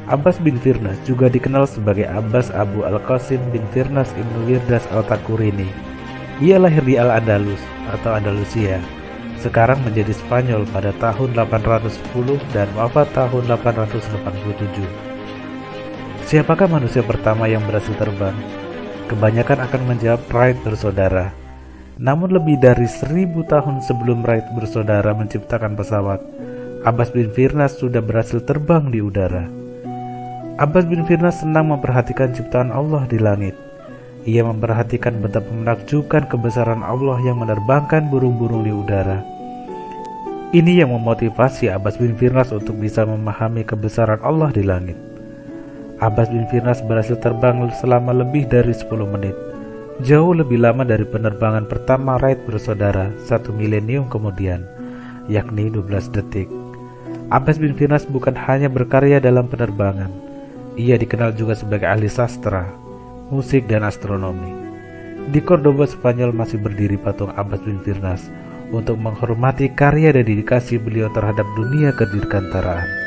Abbas bin Firnas juga dikenal sebagai Abbas Abu Al-Qasim bin Firnas Ibnu Wirdas Al-Takurini. Ia lahir di Al-Andalus atau Andalusia, sekarang menjadi Spanyol pada tahun 810 dan wafat tahun 887. Siapakah manusia pertama yang berhasil terbang? Kebanyakan akan menjawab Wright bersaudara. Namun lebih dari 1000 tahun sebelum Wright bersaudara menciptakan pesawat, Abbas bin Firnas sudah berhasil terbang di udara. Abbas bin Firnas senang memperhatikan ciptaan Allah di langit. Ia memperhatikan betapa menakjubkan kebesaran Allah yang menerbangkan burung-burung di udara. Ini yang memotivasi Abbas bin Firnas untuk bisa memahami kebesaran Allah di langit. Abbas bin Firnas berhasil terbang selama lebih dari 10 menit, jauh lebih lama dari penerbangan pertama Wright bersaudara 1 milenium kemudian, yakni 12 detik. Abbas bin Firnas bukan hanya berkarya dalam penerbangan, ia dikenal juga sebagai ahli sastra, musik, dan astronomi. Di Cordoba, Spanyol masih berdiri patung Abbas bin Firnas untuk menghormati karya dan dedikasi beliau terhadap dunia kedirgantaraan.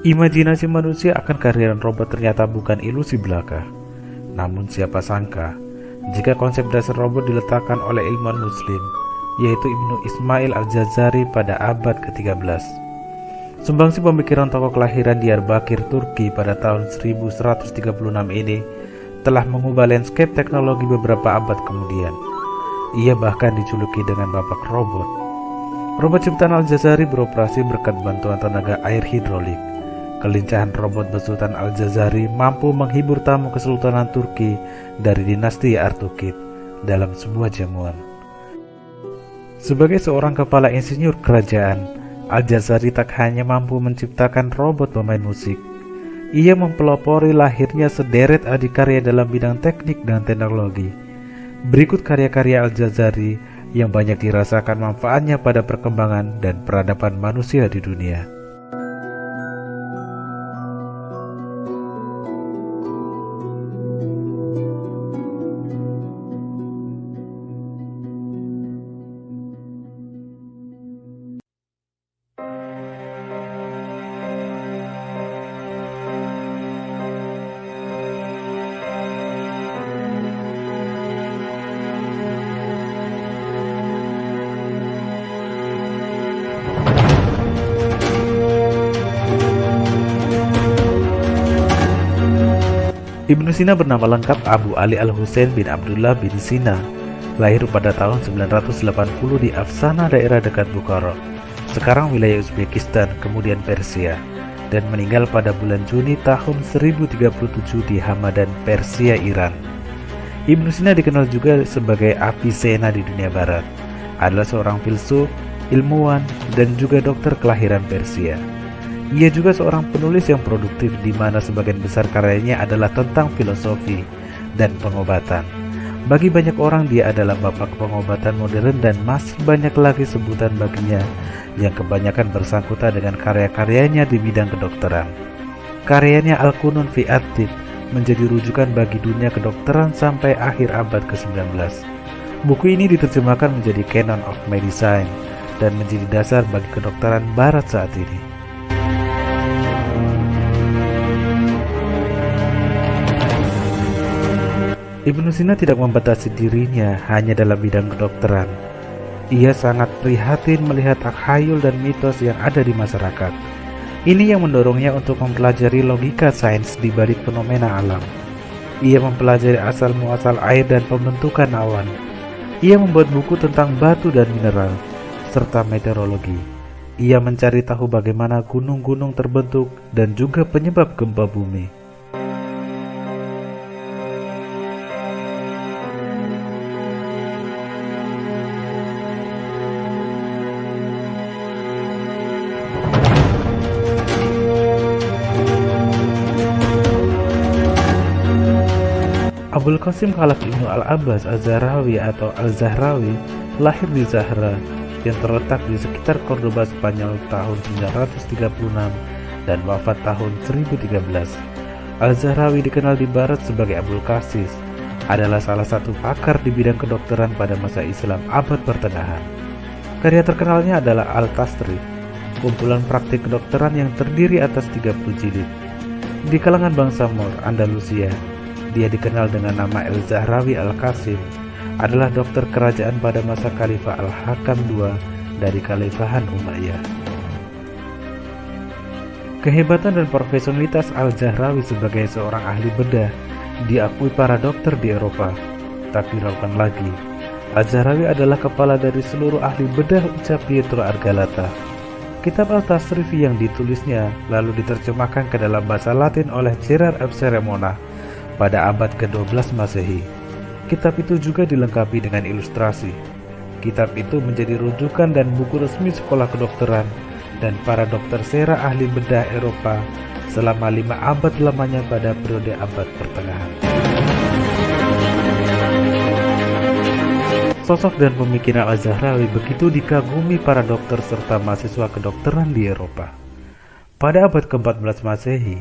Imajinasi manusia akan kehadiran robot ternyata bukan ilusi belaka. Namun siapa sangka, jika konsep dasar robot diletakkan oleh ilmuwan muslim, yaitu Ibnu Ismail Al-Jazari pada abad ke-13. Sumbangsi pemikiran tokoh kelahiran Diyarbakir, Turki pada tahun 1136 ini telah mengubah landscape teknologi beberapa abad kemudian. Ia bahkan dijuluki dengan bapak robot. Robot ciptaan Al-Jazari beroperasi berkat bantuan tenaga air hidrolik. Kelincahan robot besutan Al-Jazari mampu menghibur tamu Kesultanan Turki dari dinasti Artukid dalam sebuah jamuan. Sebagai seorang kepala insinyur kerajaan, Al-Jazari tak hanya mampu menciptakan robot pemain musik, ia mempelopori lahirnya sederet adikarya dalam bidang teknik dan teknologi. Berikut karya-karya Al-Jazari yang banyak dirasakan manfaatnya pada perkembangan dan peradaban manusia di dunia. Ibnu Sina bernama lengkap Abu Ali Al-Husain bin Abdullah bin Sina, lahir pada tahun 980 di Afsana, daerah dekat Bukhara, sekarang wilayah Uzbekistan, kemudian Persia, dan meninggal pada bulan Juni tahun 1037 di Hamadan, Persia, Iran. Ibnu Sina dikenal juga sebagai Avicenna di dunia barat, adalah seorang filsuf, ilmuwan, dan juga dokter kelahiran Persia. Ia juga seorang penulis yang produktif di mana sebagian besar karyanya adalah tentang filosofi dan pengobatan. Bagi banyak orang dia adalah bapak pengobatan modern dan masih banyak lagi sebutan baginya yang kebanyakan bersangkutan dengan karya-karyanya di bidang kedokteran. Karyanya Al-Qunun fi At-Tib menjadi rujukan bagi dunia kedokteran sampai akhir abad ke-19. Buku ini diterjemahkan menjadi Canon of Medicine dan menjadi dasar bagi kedokteran barat saat ini. Ibnu Sina tidak membatasi dirinya hanya dalam bidang kedokteran. Ia sangat prihatin melihat takhayul dan mitos yang ada di masyarakat. Ini yang mendorongnya untuk mempelajari logika sains di balik fenomena alam. Ia mempelajari asal-muasal air dan pembentukan awan. Ia membuat buku tentang batu dan mineral, serta meteorologi. Ia mencari tahu bagaimana gunung-gunung terbentuk dan juga penyebab gempa bumi. Abul Qasim Khalaf Ibnu Al-Abbas Az-Zahrawi atau Al-Zahrawi lahir di Zahra yang terletak di sekitar Cordoba, Spanyol tahun 936 dan wafat tahun 1013. Al-Zahrawi dikenal di barat sebagai Abul Qasis, adalah salah satu pakar di bidang kedokteran pada masa Islam abad pertengahan. Karya terkenalnya adalah Al-Tasrif, kumpulan praktik kedokteran yang terdiri atas 30 jilid. Di kalangan bangsa Moor Andalusia, dia dikenal dengan nama Al-Zahrawi Al-Qasim, adalah dokter kerajaan pada masa Khalifah Al-Hakam II dari Khalifahan Umayyah. Kehebatan dan profesionalitas Al-Zahrawi sebagai seorang ahli bedah diakui para dokter di Eropa. Tak diragukan lagi, Al-Zahrawi adalah kepala dari seluruh ahli bedah, ucap Pietro Argalata. Kitab Al-Tasrif yang ditulisnya lalu diterjemahkan ke dalam bahasa Latin oleh Gerard F. Ceremona pada abad ke-12 Masehi. Kitab itu juga dilengkapi dengan ilustrasi. Kitab itu menjadi rujukan dan buku resmi sekolah kedokteran dan para dokter sera ahli bedah Eropa selama 5 abad lamanya pada periode abad pertengahan. Sosok dan pemikiran Al-Zahrawi begitu dikagumi para dokter serta mahasiswa kedokteran di Eropa. Pada abad ke-14 Masehi,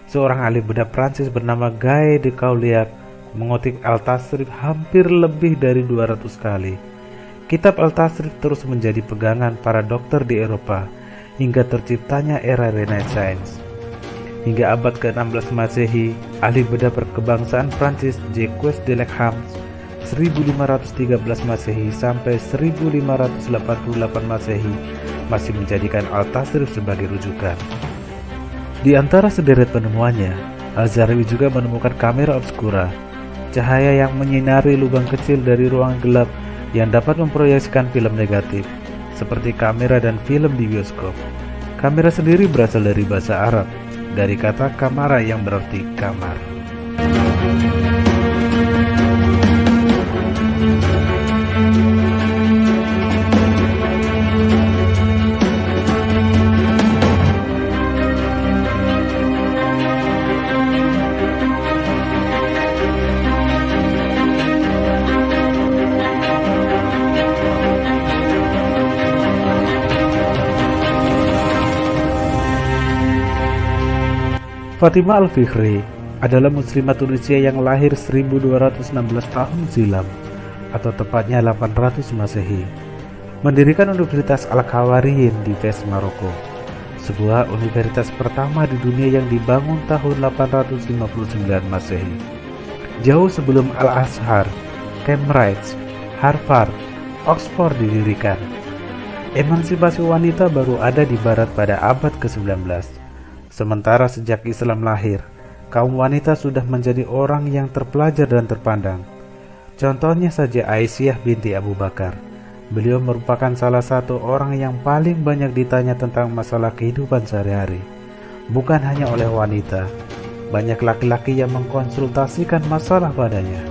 seorang ahli bedah Prancis bernama Guy de Cauliac mengutip Al-Tasrif hampir lebih dari 200 kali. Kitab Al-Tasrif terus menjadi pegangan para dokter di Eropa hingga terciptanya era Renaissance. Hingga abad ke-16 Masehi, ahli bedah berkebangsaan Prancis Jacques Delachamps 1513 Masehi sampai 1588 Masehi masih menjadikan Al-Tasrif sebagai rujukan. Di antara sederet penemuannya, Al-Zahrawi juga menemukan kamera obscura, cahaya yang menyinari lubang kecil dari ruangan gelap yang dapat memproyeksikan film negatif, seperti kamera dan film di bioskop. Kamera sendiri berasal dari bahasa Arab, dari kata kamara yang berarti kamar. Fatimah Al-Fikri adalah muslimah Tunisia yang lahir 1216 tahun silam atau tepatnya 800 Masehi. Mendirikan Universitas Al-Khawariyin di Fez, Maroko, sebuah universitas pertama di dunia yang dibangun tahun 859 Masehi. Jauh sebelum Al-Azhar, Cambridge, Harvard, Oxford didirikan. Emansipasi wanita baru ada di barat pada abad ke-19. Sementara sejak Islam lahir, kaum wanita sudah menjadi orang yang terpelajar dan terpandang. Contohnya saja Aisyah binti Abu Bakar. Beliau merupakan salah satu orang yang paling banyak ditanya tentang masalah kehidupan sehari-hari. Bukan hanya oleh wanita, banyak laki-laki yang mengkonsultasikan masalah padanya.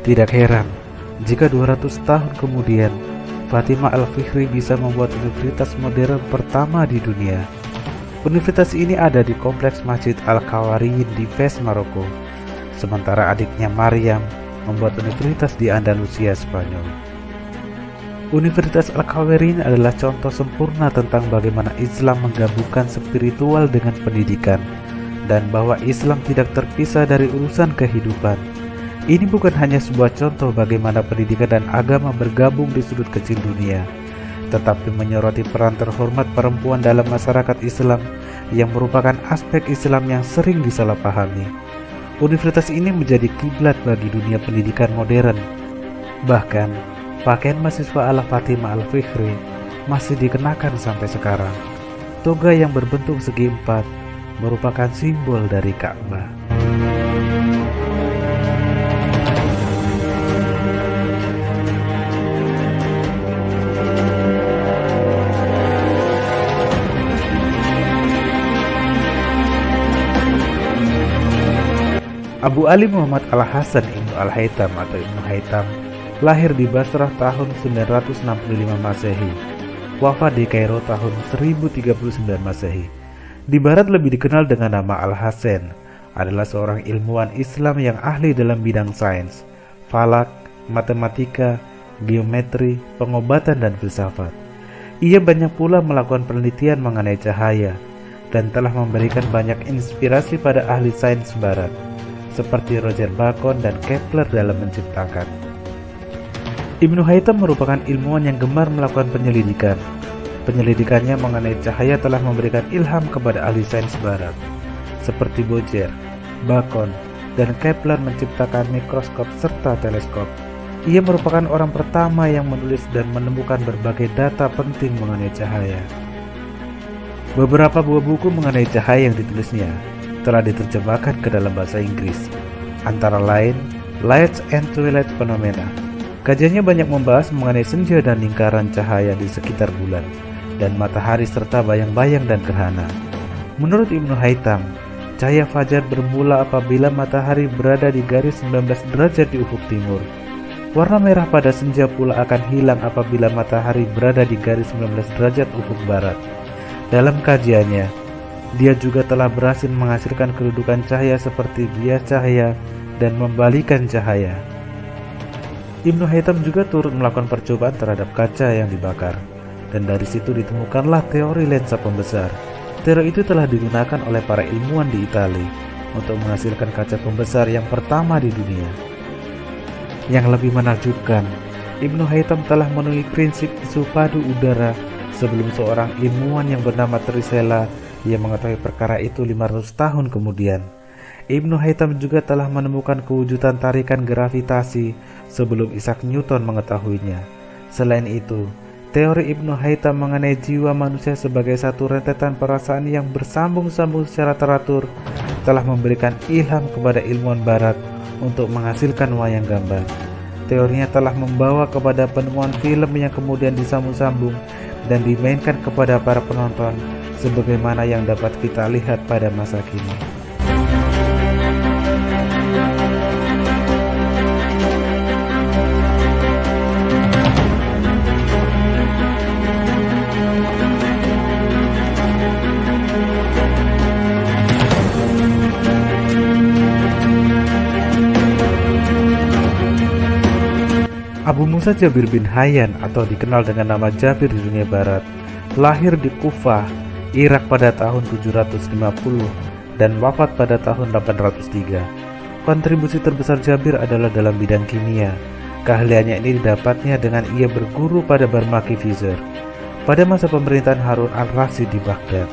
Tidak heran jika 200 tahun kemudian Fatimah Al-Fikri bisa membuat universitas modern pertama di dunia. Universitas ini ada di kompleks Masjid Al-Khawariyin di Fez, Maroko. Sementara adiknya Maryam membuat universitas di Andalusia, Spanyol. Universitas Al-Khawariyin adalah contoh sempurna tentang bagaimana Islam menggabungkan spiritual dengan pendidikan, dan bahwa Islam tidak terpisah dari urusan kehidupan. Ini bukan hanya sebuah contoh bagaimana pendidikan dan agama bergabung di sudut kecil dunia, tetapi menyoroti peran terhormat perempuan dalam masyarakat Islam yang merupakan aspek Islam yang sering disalahpahami. Universitas ini menjadi kiblat bagi dunia pendidikan modern. Bahkan, pakaian mahasiswa ala Fatimah Al-Fikri masih dikenakan sampai sekarang. Toga yang berbentuk segi empat merupakan simbol dari Ka'bah. Abu Ali Muhammad Al-Hasan Ibnu Al-Haytham atau Ibnu Haytham lahir di Basrah tahun 965 Masehi, wafat di Kairo tahun 1039 Masehi. Di barat lebih dikenal dengan nama Al-Hasan adalah seorang ilmuwan Islam yang ahli dalam bidang sains, falak, matematika, geometri, pengobatan, dan filsafat. Ia banyak pula melakukan penelitian mengenai cahaya dan telah memberikan banyak inspirasi pada ahli sains barat, seperti Roger Bacon dan Kepler dalam menciptakan. Ibnu Haytham merupakan ilmuwan yang gemar melakukan penyelidikan. Penyelidikannya mengenai cahaya telah memberikan ilham kepada ahli sains barat, seperti Boger, Bacon, dan Kepler menciptakan mikroskop serta teleskop. Ia merupakan orang pertama yang menulis dan menemukan berbagai data penting mengenai cahaya. Beberapa buah buku mengenai cahaya yang ditulisnya telah diterjemahkan ke dalam bahasa Inggris, antara lain Light and Twilight Phenomena. Kajiannya banyak membahas mengenai senja dan lingkaran cahaya di sekitar bulan, dan matahari serta bayang-bayang dan gerhana. Menurut Ibnu Haytham, cahaya fajar bermula apabila matahari berada di garis 19 derajat di ufuk timur. Warna merah pada senja pula akan hilang apabila matahari berada di garis 19 derajat ufuk barat. Dalam kajiannya, dia juga telah berhasil menghasilkan kedudukan cahaya seperti bias cahaya dan membalikan cahaya. Ibnu Haytham juga turut melakukan percobaan terhadap kaca yang dibakar, dan dari situ ditemukanlah teori lensa pembesar. Teori itu telah digunakan oleh para ilmuwan di Italia untuk menghasilkan kaca pembesar yang pertama di dunia. Yang lebih menakjubkan, Ibnu Haytham telah memenuhi prinsip isu padu udara sebelum seorang ilmuwan yang bernama Trisela yang mengetahui perkara itu 500 tahun kemudian. Ibnu Haytham juga telah menemukan kewujudan tarikan gravitasi sebelum Isaac Newton mengetahuinya. Selain itu, teori Ibnu Haytham mengenai jiwa manusia sebagai satu rentetan perasaan yang bersambung-sambung secara teratur telah memberikan ilham kepada ilmuwan barat untuk menghasilkan wayang gambar. Teorinya telah membawa kepada penemuan film yang kemudian disambung-sambung dan dimainkan kepada para penonton sebagaimana yang dapat kita lihat pada masa kini. Abu Musa Jabir bin Hayyan atau dikenal dengan nama Jabir di dunia barat, lahir di Kufah, Irak pada tahun 750 dan wafat pada tahun 803. Kontribusi terbesar Jabir adalah dalam bidang kimia. Keahliannya ini didapatnya dengan ia berguru pada Barmaki Fizer pada masa pemerintahan Harun al-Rasyid di Baghdad.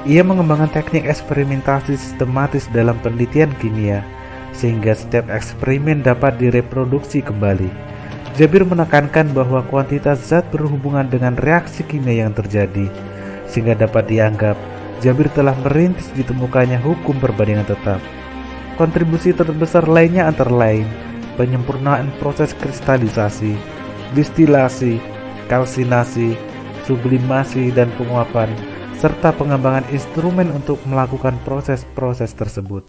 Ia mengembangkan teknik eksperimentasi sistematis dalam penelitian kimia, sehingga setiap eksperimen dapat direproduksi kembali. Jabir menekankan bahwa kuantitas zat berhubungan dengan reaksi kimia yang terjadi, sehingga dapat dianggap Jabir telah merintis ditemukannya hukum perbandingan tetap. Kontribusi terbesar lainnya antara lain penyempurnaan proses kristalisasi, distilasi, kalsinasi, sublimasi, dan penguapan, serta pengembangan instrumen untuk melakukan proses-proses tersebut.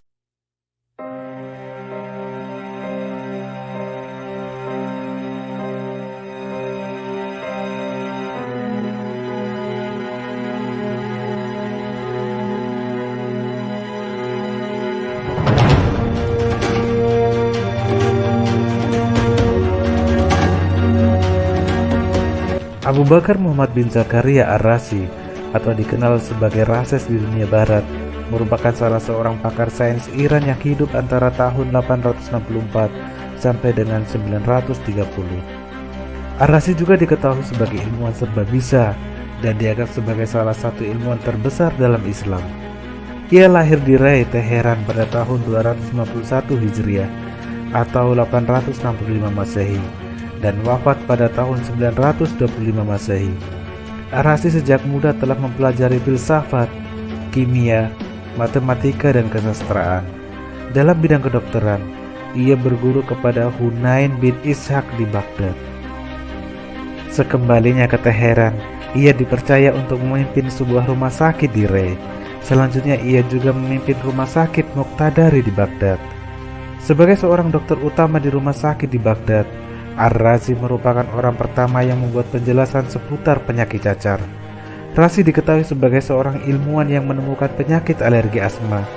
Abu Bakar Muhammad bin Zakaria Ar-Razi atau dikenal sebagai Rases di dunia barat merupakan salah seorang pakar sains Iran yang hidup antara tahun 864 sampai dengan 930. Ar-Razi juga diketahui sebagai ilmuwan serba bisa dan dianggap sebagai salah satu ilmuwan terbesar dalam Islam. Ia lahir di Ray, Teheran pada tahun 251 Hijriah atau 865 Masehi dan wafat pada tahun 925 Masehi. Ar-Razi sejak muda telah mempelajari filsafat, kimia, matematika, dan kesastraan. Dalam bidang kedokteran, ia berguru kepada Hunain bin Ishaq di Baghdad. Sekembalinya ke Teheran, ia dipercaya untuk memimpin sebuah rumah sakit di Ray. Selanjutnya ia juga memimpin rumah sakit Muqtadari di Baghdad. Sebagai seorang dokter utama di rumah sakit di Baghdad, Ar-Razi merupakan orang pertama yang membuat penjelasan seputar penyakit cacar. Razi diketahui sebagai seorang ilmuwan yang menemukan penyakit alergi asma.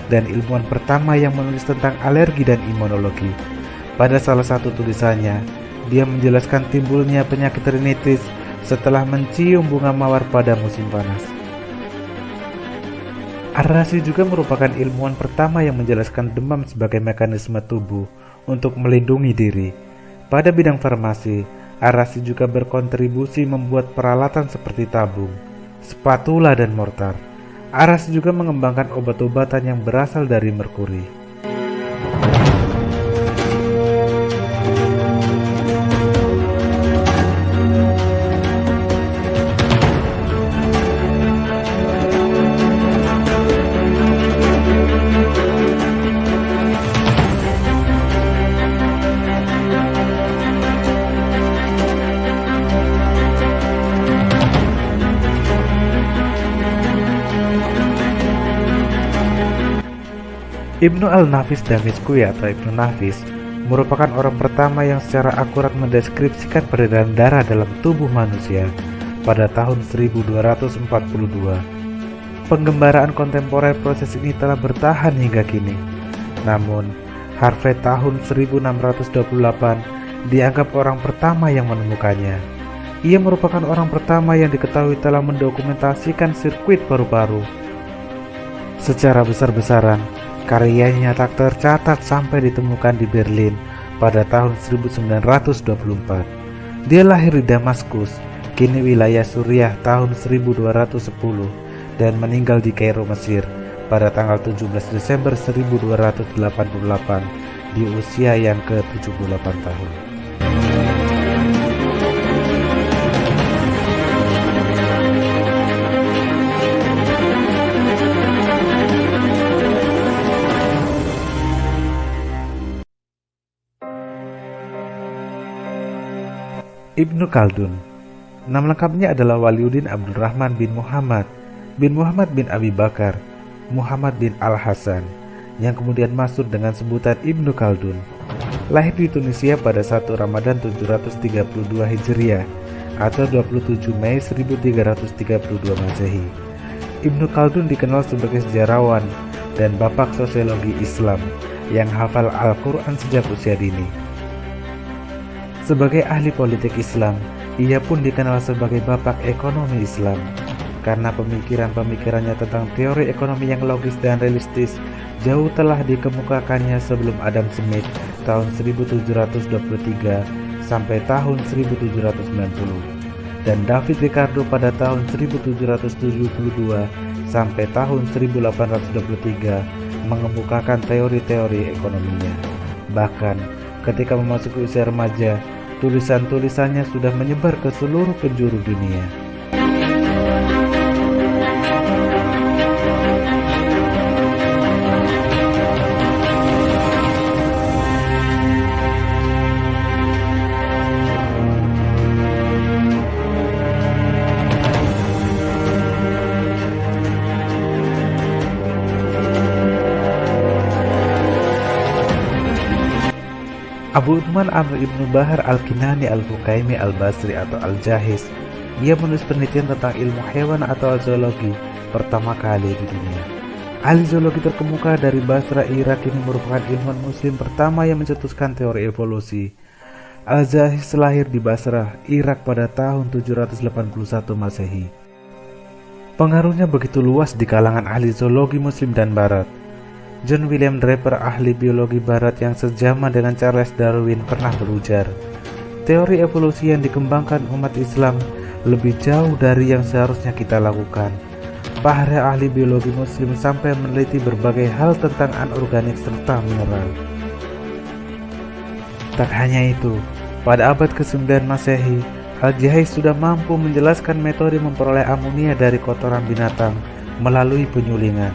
dan ilmuwan pertama yang menulis tentang alergi dan imunologi. Pada salah satu tulisannya, dia menjelaskan timbulnya penyakit rinitis setelah mencium bunga mawar pada musim panas. Ar-Razi juga merupakan ilmuwan pertama yang menjelaskan demam sebagai mekanisme tubuh untuk melindungi diri. Pada bidang farmasi, Ar-Razi juga berkontribusi membuat peralatan seperti tabung, spatula, dan mortar. Ar-Razi juga mengembangkan obat-obatan yang berasal dari merkuri. Ibnu al-Nafis Damisqi atau Ibnu Nafis merupakan orang pertama yang secara akurat mendeskripsikan peredaran darah dalam tubuh manusia pada tahun 1242. Penggembaraan kontemporer proses ini telah bertahan hingga kini. Namun, Harvey tahun 1628 dianggap orang pertama yang menemukannya. Ia merupakan orang pertama yang diketahui telah mendokumentasikan sirkuit paru-paru secara besar-besaran. Karyanya tak tercatat sampai ditemukan di Berlin pada tahun 1924. Dia lahir di Damaskus, kini wilayah Suriah, tahun 1210 dan meninggal di Kairo, Mesir pada tanggal 17 Desember 1288 di usia yang ke-78 tahun. Ibnu Khaldun. Nama lengkapnya adalah Waliuddin Abdul Rahman bin Muhammad bin Abi Bakar, Muhammad bin Al-Hasan, yang kemudian masuk dengan sebutan Ibnu Khaldun. Lahir di Tunisia pada 1 Ramadan 732 Hijriah atau 27 Mei 1332 Masehi. Ibnu Khaldun dikenal sebagai sejarawan dan bapak sosiologi Islam yang hafal Al-Quran sejak usia dini. Sebagai ahli politik Islam, ia pun dikenal sebagai bapak ekonomi Islam karena pemikiran-pemikirannya tentang teori ekonomi yang logis dan realistis jauh telah dikemukakannya sebelum Adam Smith tahun 1723 sampai tahun 1790 dan David Ricardo pada tahun 1772 sampai tahun 1823 mengemukakan teori-teori ekonominya. Bahkan ketika memasuki usia remaja, tulisan-tulisannya sudah menyebar ke seluruh penjuru dunia. Abu Uthman Amr ibnu Bahar al-Kinani al-Hukaimi al-Basri atau al-Jahiz. Ia menulis penelitian tentang ilmu hewan atau zoologi pertama kali di dunia. Ahli zoologi terkemuka dari Basra, Irak, ini merupakan ilmuwan muslim pertama yang mencetuskan teori evolusi. Al-Jahiz lahir di Basra, Irak pada tahun 781 Masehi. Pengaruhnya begitu luas di kalangan ahli zoologi muslim dan barat. John William Draper, ahli biologi barat yang sejaman dengan Charles Darwin, pernah berujar, teori evolusi yang dikembangkan umat Islam lebih jauh dari yang seharusnya kita lakukan. Para ahli biologi muslim sampai meneliti berbagai hal tentang anorganik serta mineral. Tak hanya itu, pada abad ke-9 Masehi, Al-Jahiz sudah mampu menjelaskan metode memperoleh amonia dari kotoran binatang melalui penyulingan.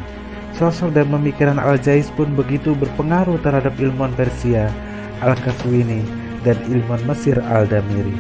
Sosok dan pemikiran Al-Jahiz pun begitu berpengaruh terhadap ilmuwan Persia Al-Qazwini dan ilmuwan Mesir Al-Damiri.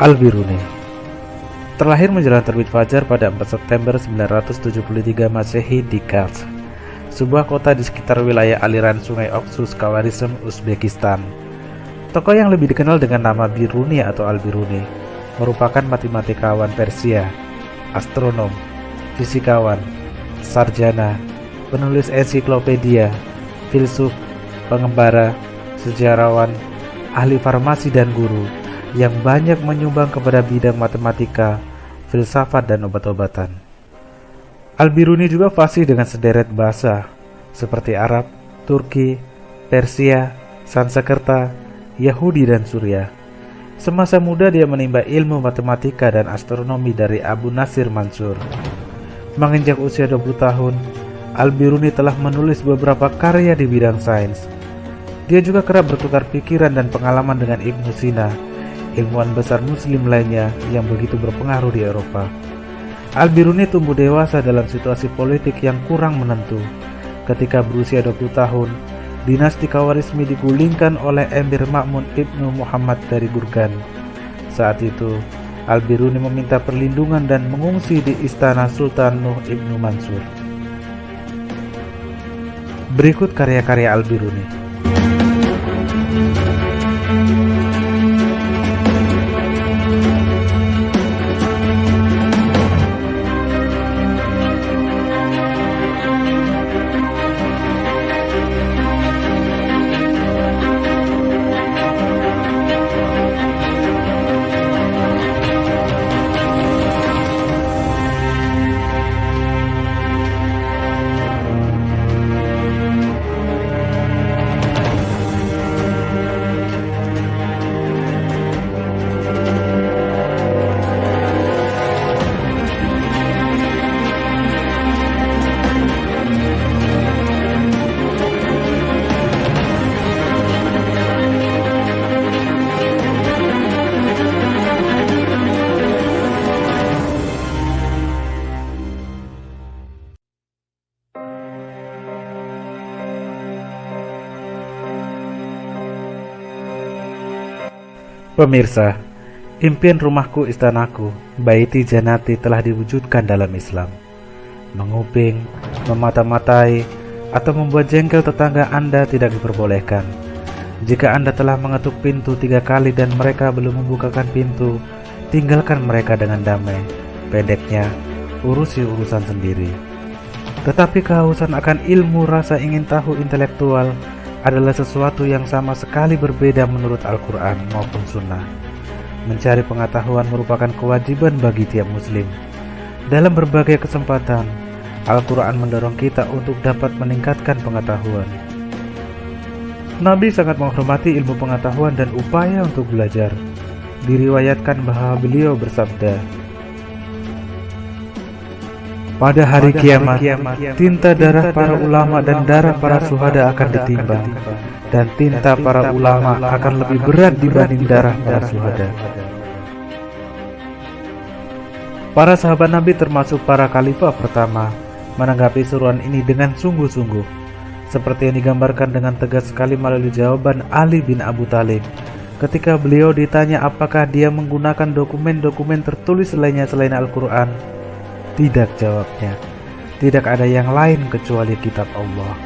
Al-Biruni terlahir menjelang terbit fajar pada 4 September 973 Masehi di Kars, sebuah kota di sekitar wilayah aliran sungai Oxus, Khawarizm, Uzbekistan. Tokoh yang lebih dikenal dengan nama Biruni atau Al-Biruni merupakan matematikawan Persia, astronom, fisikawan, sarjana, penulis ensiklopedia, filsuf, pengembara, sejarawan, ahli farmasi dan guru yang banyak menyumbang kepada bidang matematika, filsafat dan obat-obatan. Al-Biruni juga fasih dengan sederet bahasa seperti Arab, Turki, Persia, Sanskerta, Yahudi dan Suriah. Semasa muda dia menimba ilmu matematika dan astronomi dari Abu Nasir Mansur. Menginjak usia 20 tahun, Al-Biruni telah menulis beberapa karya di bidang sains. Dia juga kerap bertukar pikiran dan pengalaman dengan Ibnu Sina, ilmuwan besar muslim lainnya yang begitu berpengaruh di Eropa. Al-Biruni tumbuh dewasa dalam situasi politik yang kurang menentu. Ketika berusia 20 tahun, dinasti Khawarizmi digulingkan oleh Emir Ma'mun Ibnu Muhammad dari Gurgan. Saat itu, Al-Biruni meminta perlindungan dan mengungsi di istana Sultan Nuh Ibnu Mansur. Berikut karya-karya Al-Biruni. Pemirsa, impian rumahku istanaku, baiti janati telah diwujudkan dalam Islam. Menguping, memata-matai, atau membuat jengkel tetangga Anda tidak diperbolehkan. Jika Anda telah mengetuk pintu 3 kali dan mereka belum membukakan pintu, tinggalkan mereka dengan damai. Pendeknya, urusi urusan sendiri. Tetapi kehausan akan ilmu, rasa ingin tahu intelektual adalah sesuatu yang sama sekali berbeda menurut Al-Quran maupun Sunnah. Mencari pengetahuan merupakan kewajiban bagi tiap muslim. Dalam berbagai kesempatan, Al-Quran mendorong kita untuk dapat meningkatkan pengetahuan. Nabi sangat menghormati ilmu pengetahuan dan upaya untuk belajar. Diriwayatkan bahwa beliau bersabda, pada hari kiamat, tinta darah para ulama dan darah para syuhada akan ditimbang, dan tinta para ulama akan lebih berat dibanding darah para syuhada. Para sahabat Nabi termasuk para khalifah pertama menanggapi seruan ini dengan sungguh-sungguh, seperti yang digambarkan dengan tegas sekali melalui jawaban Ali bin Abu Thalib ketika beliau ditanya apakah dia menggunakan dokumen-dokumen tertulis lainnya selain Al-Quran. Tidak, jawabnya. Tidak ada yang lain kecuali kitab Allah.